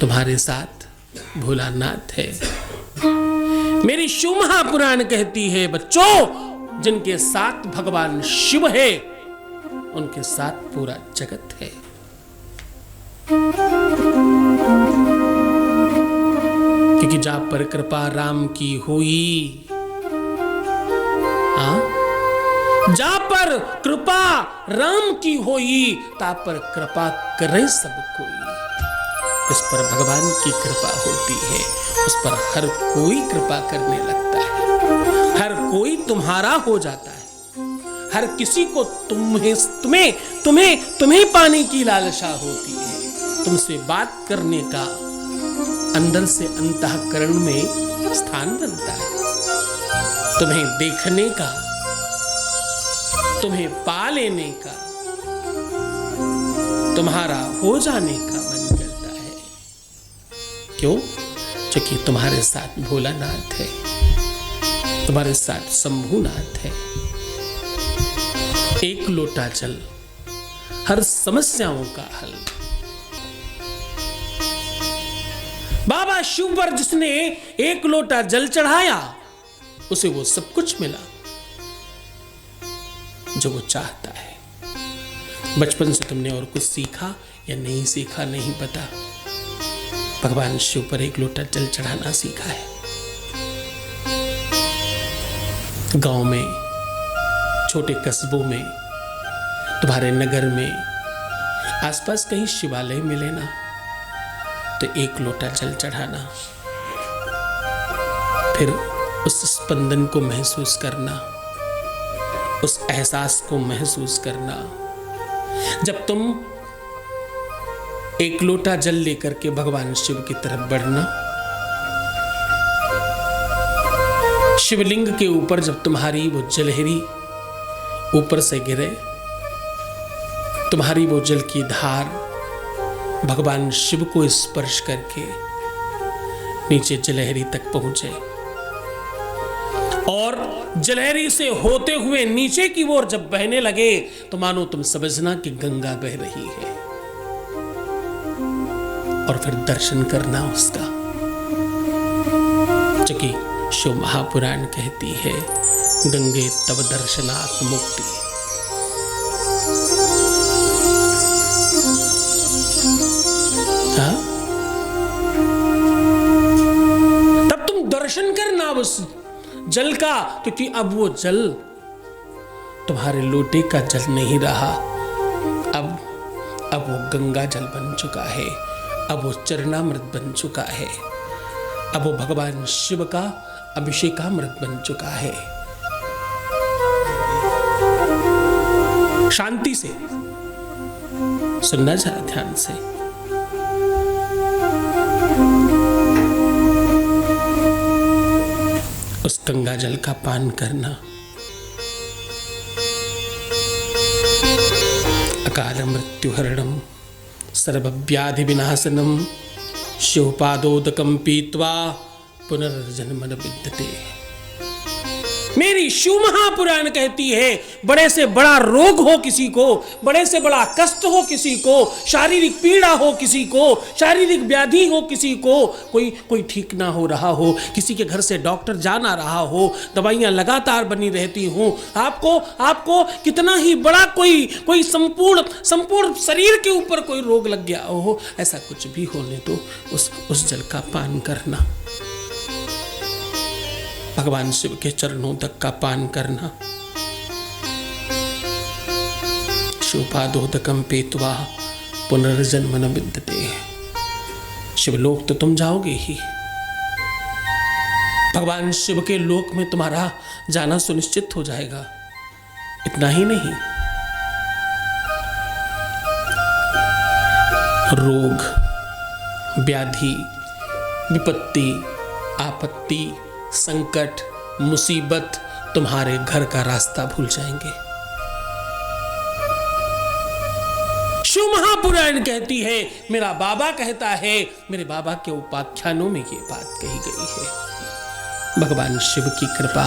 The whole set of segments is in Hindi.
तुम्हारे साथ भोलानाथ है। मेरी शिव महापुराण कहती है बच्चों, जिनके साथ भगवान शिव है उनके साथ पूरा जगत है। क्योंकि जा पर कृपा राम की हुई, जा पर कृपा राम की होई, ता पर कृपा करे सब कोई। इस पर भगवान की कृपा होती है, उस पर हर कोई कृपा करने लगता है, हर कोई तुम्हारा हो जाता है, हर किसी को तुम्हें पाने की लालसा होती है, तुमसे बात करने का अंदर से अंतःकरण में स्थान बनता है, तुम्हें देखने का, तुम्हें पा लेने का, तुम्हारा हो जाने का मन करता है। क्यों? क्योंकि तुम्हारे साथ भोलानाथ है, तुम्हारे साथ शंभुनाथ है। एक लोटा जल, हर समस्याओं का हल। बाबा शिव पर जिसने एक लोटा जल चढ़ाया, उसे वो सब कुछ मिला जो वो चाहता है। बचपन से तुमने और कुछ सीखा या नहीं सीखा नहीं पता, भगवान शिव पर एक लोटा जल चढ़ाना सीखा है। गांव में, छोटे कस्बों में, तुम्हारे नगर में आसपास कहीं शिवालय मिले ना, तो एक लोटा जल चढ़ाना, फिर उस स्पंदन को महसूस करना, उस एहसास को महसूस करना। जब तुम एक लोटा जल लेकर के भगवान शिव की तरफ बढ़ना, शिवलिंग के ऊपर जब तुम्हारी वो जलहरी ऊपर से गिरे, तुम्हारी वो जल की धार भगवान शिव को स्पर्श करके नीचे जलहरी तक पहुंचे और जलहरी से होते हुए नीचे की ओर जब बहने लगे, तो मानो तुम समझना कि गंगा बह रही है, और फिर दर्शन करना उसका। क्योंकि शिव महापुराण कहती है, गंगे तव दर्शनात् मुक्ति। तब तुम दर्शन करना उस जल का, क्योंकि अब वो जल तुम्हारे लोटे का जल नहीं रहा, अब वो गंगा जल बन चुका है, अब वो चरणामृत बन चुका है, अब वो भगवान शिव का अभिषेकामृत बन चुका है। शांति से सुनना जरा ध्यान से। उस गंगा जल का पान करना, अकाल मृत्यु हरणम सर्वव्याधि विनाशनम शिवपादोदकम पीत्वा पुनर्जन्म न विद्यते। मेरी शिव महापुराण कहती है, बड़े से बड़ा रोग हो किसी को, बड़े से बड़ा कष्ट हो किसी को, शारीरिक पीड़ा हो किसी को, शारीरिक व्याधि हो किसी को, कोई ठीक ना हो रहा हो, किसी के घर से डॉक्टर जा ना रहा हो, दवाइयां लगातार बनी रहती हो, आपको कितना ही बड़ा कोई संपूर्ण शरीर के ऊपर कोई रोग लग गया हो, ऐसा कुछ भी होने तो उस जल का पान करना, भगवान शिव के चरणों तक का पान करना। शिवपादोदकम पीत्वा पुनर्जन्म न विद्यते। शिवलोक तो तुम जाओगे ही, भगवान शिव के लोक में तुम्हारा जाना सुनिश्चित हो जाएगा। इतना ही नहीं, रोग, व्याधि, विपत्ति, आपत्ति, संकट, मुसीबत तुम्हारे घर का रास्ता भूल जाएंगे। शिव महापुराण कहती है, मेरा बाबा कहता है, मेरे बाबा के उपाख्यानों में ये बात कही गई है। भगवान शिव की कृपा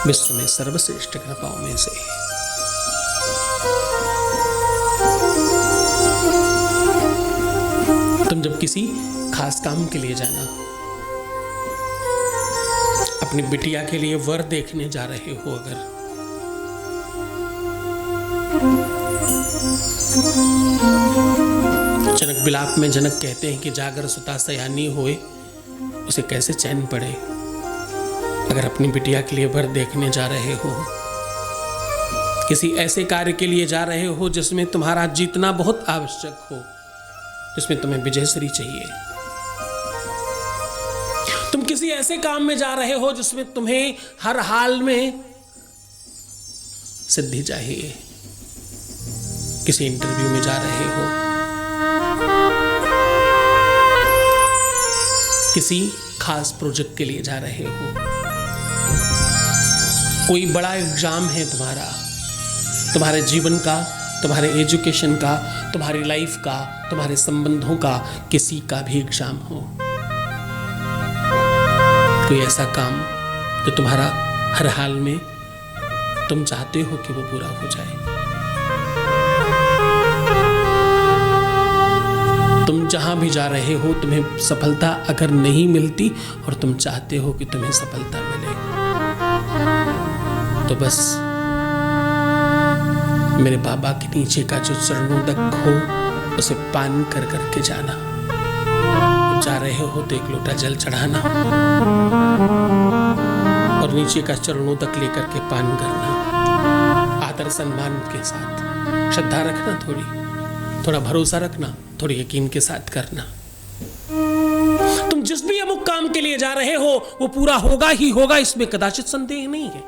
विश्व में सर्वश्रेष्ठ कृपाओं में से है। तुम जब किसी खास काम के लिए जाना, अपनी बिटिया के लिए वर देखने जा रहे हो, अगर जनक बिलाप में जनक कहते हैं कि जागर सुता सयानी होए, उसे कैसे चैन पड़े। अगर अपनी बिटिया के लिए वर देखने जा रहे हो, किसी ऐसे कार्य के लिए जा रहे हो जिसमें तुम्हारा जीतना बहुत आवश्यक हो, जिसमें तुम्हें विजयश्री चाहिए, तुम किसी ऐसे काम में जा रहे हो जिसमें तुम्हें हर हाल में सिद्धि चाहिए, किसी इंटरव्यू में जा रहे हो, किसी खास प्रोजेक्ट के लिए जा रहे हो, कोई बड़ा एग्जाम है तुम्हारा, तुम्हारे जीवन का, तुम्हारे एजुकेशन का, तुम्हारी लाइफ का, तुम्हारे संबंधों का, किसी का भी एग्जाम हो, कोई ऐसा काम जो तुम्हारा हर हाल में तुम चाहते हो कि वो पूरा हो जाए। तुम जहां भी जा रहे हो, तुम्हें सफलता अगर नहीं मिलती और तुम चाहते हो कि तुम्हें सफलता मिले, तो बस मेरे बाबा के नीचे का जो चरणोदक हो उसे पान कर करके जाना। जा रहे हो तो एक लोटा जल चढ़ाना और नीचे का चरणोदक लेकर के पान करना, आदर सम्मान के साथ, श्रद्धा रखना, थोड़ा भरोसा रखना, थोड़ी यकीन के साथ करना। तुम जिस भी अमुक काम के लिए जा रहे हो वो पूरा होगा ही होगा, इसमें कदाचित संदेह नहीं है।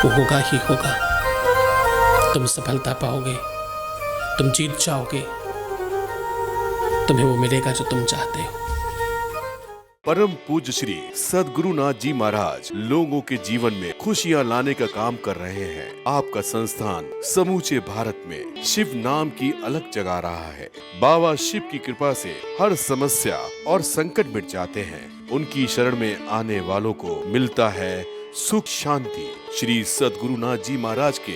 वो होगा ही होगा, तुम सफलता पाओगे, तुम जीत जाओगे, तुम्हें वो मिलेगा जो तुम चाहते हो। परम पूज्य श्री सद्गुरुनाथ जी महाराज लोगों के जीवन में खुशियां लाने का काम कर रहे हैं। आपका संस्थान समूचे भारत में शिव नाम की अलग जगा रहा है। बाबा शिव की कृपा से हर समस्या और संकट मिट जाते हैं। उनकी शरण में आने वालों को मिलता है सुख शांति। श्री सद्गुरुनाथ जी महाराज के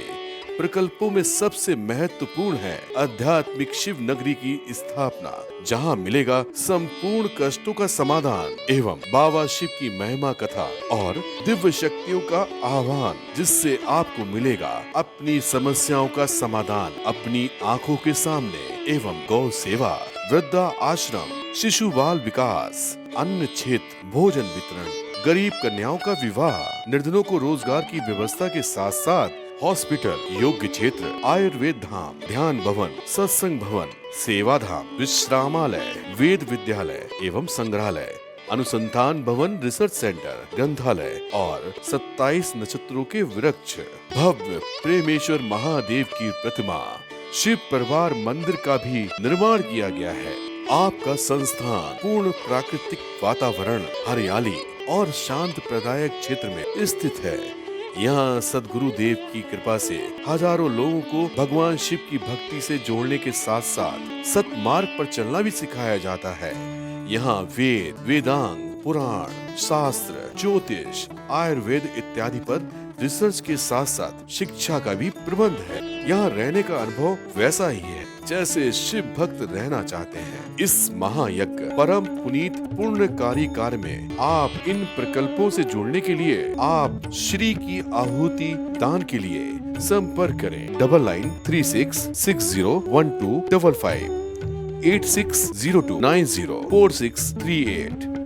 प्रकल्पों में सबसे महत्वपूर्ण है आध्यात्मिक शिव नगरी की स्थापना, जहां मिलेगा संपूर्ण कष्टों का समाधान एवं बाबा शिव की महिमा कथा और दिव्य शक्तियों का आह्वान, जिससे आपको मिलेगा अपनी समस्याओं का समाधान अपनी आंखों के सामने एवं गौ सेवा, वृद्धा आश्रम, शिशु बाल विकास, अन्न क्षेत्र, भोजन वितरण, गरीब कन्याओं का विवाह, निर्धनों को रोजगार की व्यवस्था के साथ साथ हॉस्पिटल, योग्य क्षेत्र, आयुर्वेद धाम, ध्यान भवन, सत्संग भवन, सेवा धाम, विश्रामालय, वेद विद्यालय एवं संग्रहालय, अनुसंधान भवन, रिसर्च सेंटर, ग्रंथालय और 27 नक्षत्रों के वृक्ष, भव्य प्रेमेश्वर महादेव की प्रतिमा, शिव परिवार मंदिर का भी निर्माण किया गया है। आपका संस्थान पूर्ण प्राकृतिक वातावरण, हरियाली और शांत प्रदायक क्षेत्र में स्थित है। यहाँ सद्गुरु देव की कृपा से हजारों लोगों को भगवान शिव की भक्ति से जोड़ने के साथ साथ सतमार्ग पर चलना भी सिखाया जाता है। यहाँ वेद, वेदांग, पुराण, शास्त्र, ज्योतिष, आयुर्वेद इत्यादि पर रिसर्च के साथ साथ शिक्षा का भी प्रबंध है। यहाँ रहने का अनुभव वैसा ही है जैसे शिव भक्त रहना चाहते हैं। इस महायज्ञ परम पुनीत पुण्यकारी कार्य में आप इन प्रकल्पों से जुड़ने के लिए आप श्री की आहुति दान के लिए संपर्क करें 9936601255 8602904638।